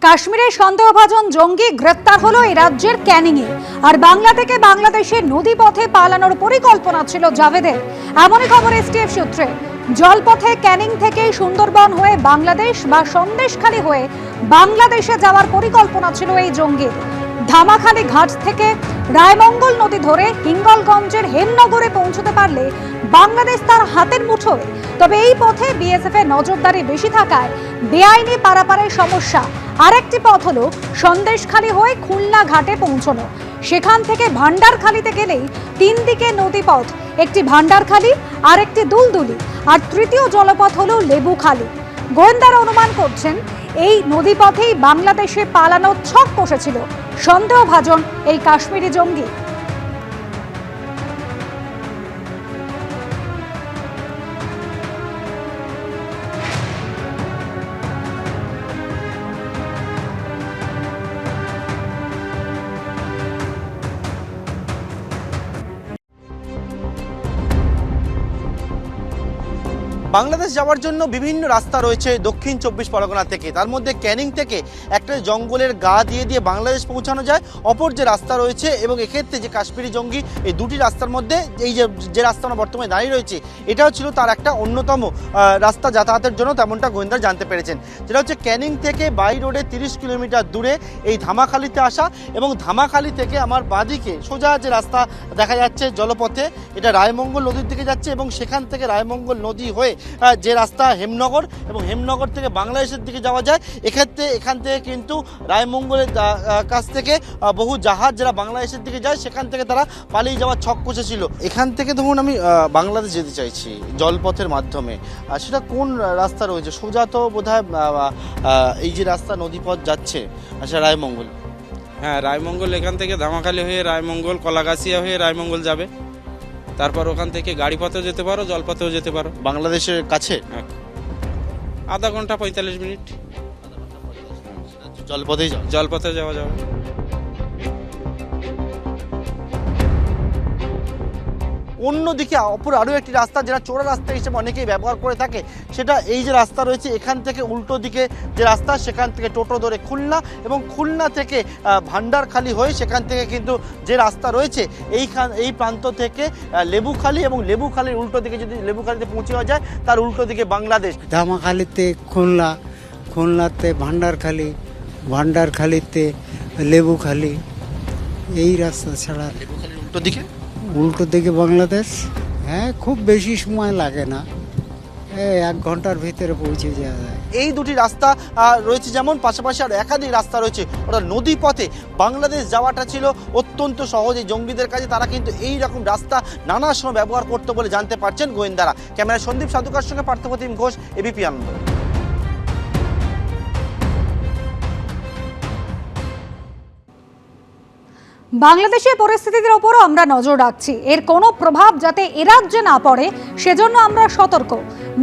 কাশ্মীরে সন্দেহভাজন জঙ্গি গ্রেপ্তার হলো এই রাজ্যের ক্যানিংয়ে। আর বাংলা থেকে বাংলাদেশের নদীপথে পালানোর পরিকল্পনা ছিল জাভেদের, এমনই খবর এসটিএফ সূত্রে। জলপথে ক্যানিং থেকে সুন্দরবন হয়ে বাংলাদেশ বা সন্দেশখালী হয়ে বাংলাদেশে যাওয়ার পরিকল্পনা ছিল এই জঙ্গির। ধামাখালী ঘাট থেকে রায়মঙ্গল নদী ধরে হিঙ্গলগঞ্জের হেমনগরে পৌঁছতে পারলে বাংলাদেশ তার হাতের মুঠোয়। তবে এই পথে বিএসএফ এর নজরদারি বেশি থাকায় বেআইনি পারাপারের সমস্যা। আরেকটি পথ হলো সন্দেশখালী হয়ে খুলনা ঘাটে পৌঁছানো। সেখান থেকে ভান্ডারখালীতে গেলেই তিন দিকে নদীপথ, একটি ভান্ডারখালী, আরেকটি দুলদুলি, আর তৃতীয় জলপথ হলো লেবুখালী। গোয়েন্দারা অনুমান করছেন এই নদীপথেই বাংলাদেশে পালানোর ছক কষেছিল সন্দেহভাজন এই কাশ্মীরি জঙ্গি। বাংলাদেশ যাওয়ার জন্য বিভিন্ন রাস্তা রয়েছে দক্ষিণ 24 পরগনা থেকে। তার মধ্যে ক্যানিং থেকে একটা জঙ্গলের গা দিয়ে বাংলাদেশ পৌঁছানো যায়, অপর যে রাস্তা রয়েছে এবং এক্ষেত্রে যে কাশ্মীরি জঙ্গি, এই দুটি রাস্তার মধ্যে এই যে রাস্তা আমরা বর্তমানে দাঁড়িয়ে রয়েছে, এটাও ছিল তার একটা অন্যতম রাস্তা যাতায়াতের জন্য, তেমনটা গোয়েন্দারা জানতে পেরেছেন। যেটা হচ্ছে ক্যানিং থেকে বাই রোডে 30 কিলোমিটার দূরে এই ধামাখালীতে আসা, এবং ধামাখালী থেকে আমার বাঁদিকে সোজা যে রাস্তা দেখা যাচ্ছে জলপথে, এটা রায়মঙ্গল নদীর দিকে যাচ্ছে, এবং সেখান থেকে রায়মঙ্গল নদী হয়ে যে রাস্তা হেমনগর, এবং হেমনগর থেকে বাংলাদেশের দিকে যাওয়া যায়। এক্ষেত্রে এখান থেকে কিন্তু রায়মঙ্গলের কাছ থেকে বহু জাহাজ যারা বাংলাদেশের দিকে যায়, সেখান থেকে তারা পালিয়ে যাওয়ার ছক কষেছিল। এখান থেকে ধরুন আমি বাংলাদেশ যেতে চাইছি জলপথের মাধ্যমে, সেটা কোন রাস্তা রয়েছে? সোজা তো বোধহয় এই যে রাস্তা নদীপথ যাচ্ছে, আচ্ছা রায়মঙ্গল। হ্যাঁ, রায়মঙ্গল এখান থেকে ধামাখালী হয়ে রায়মঙ্গল, কলাগাছিয়া হয়ে রায়মঙ্গল যাবে। তারপর ওখান থেকে গাড়ি পথেও যেতে পারো, জলপথেও যেতে পারো। বাংলাদেশের কাছে আধা ঘন্টা 45 মিনিট জলপথে যাওয়া যাবে। অন্যদিকে অপর আরও একটি রাস্তা, যেটা চোরা রাস্তা হিসেবে অনেকেই ব্যবহার করে থাকে, সেটা এই যে রাস্তা রয়েছে এখান থেকে উল্টো দিকে যে রাস্তা, সেখান থেকে টোটো ধরে খুলনা, এবং খুলনা থেকে ভান্ডারখালী হয়ে সেখান থেকে কিন্তু যে রাস্তা রয়েছে এই প্রান্ত থেকে লেবুখালী, এবং লেবুখালীর উল্টো দিকে যদি লেবুখালীতে পৌঁছে যায় তার উল্টো দিকে বাংলাদেশ। ধামাখালীতে খুলনা, খুলনাতে ভান্ডারখালী, ভান্ডারখালীতে লেবুখালী, এই রাস্তা ছাড়া লেবুখালীর উল্টো দিকে বাংলাদেশ। হ্যাঁ, খুব বেশি সময় লাগে না, 1 ঘন্টার ভিতরে পৌঁছে যাওয়া যায়। এই দুটি রাস্তা রয়েছে, যেমন পাশাপাশি আর একাধিক রাস্তা রয়েছে। ওরা নদী পথে বাংলাদেশ যাওয়াটা ছিল অত্যন্ত সহজ এই জঙ্গিদের কাছে। তারা কিন্তু এই রকম রাস্তা নানা সময় ব্যবহার করতে বলে জানতে পারছেন গোয়েন্দারা। ক্যামেরায় সন্দীপ সাধুকার সঙ্গে পার্থপ্রতিম ঘোষ, এবিপি আনন্দ। বাংলাদেশের পরিস্থিতির ওপরও আমরা নজর রাখছি, এর কোনো প্রভাব যাতে এ রাজ্যে না পড়ে সেজন্য আমরা সতর্ক।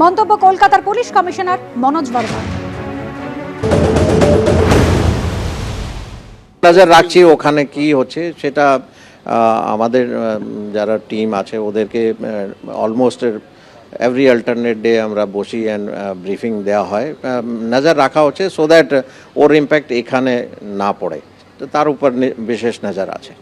মন্তব্য কলকাতার পুলিশ কমিশনার মনোজ বর্মা। নজর রাখছি ওখানে কি হচ্ছে সেটা, আমাদের যারা টিম আছে ওদেরকে অলমোস্ট এভরি অল্টারনেট ডে আমরা বসি অ্যান্ড ব্রিফিং দেওয়া হয়, নজর রাখা হচ্ছে সো দ্যাট ওর ইম্প্যাক্ট এখানে না পড়ে, তো তার উপর বিশেষ নজর আছে।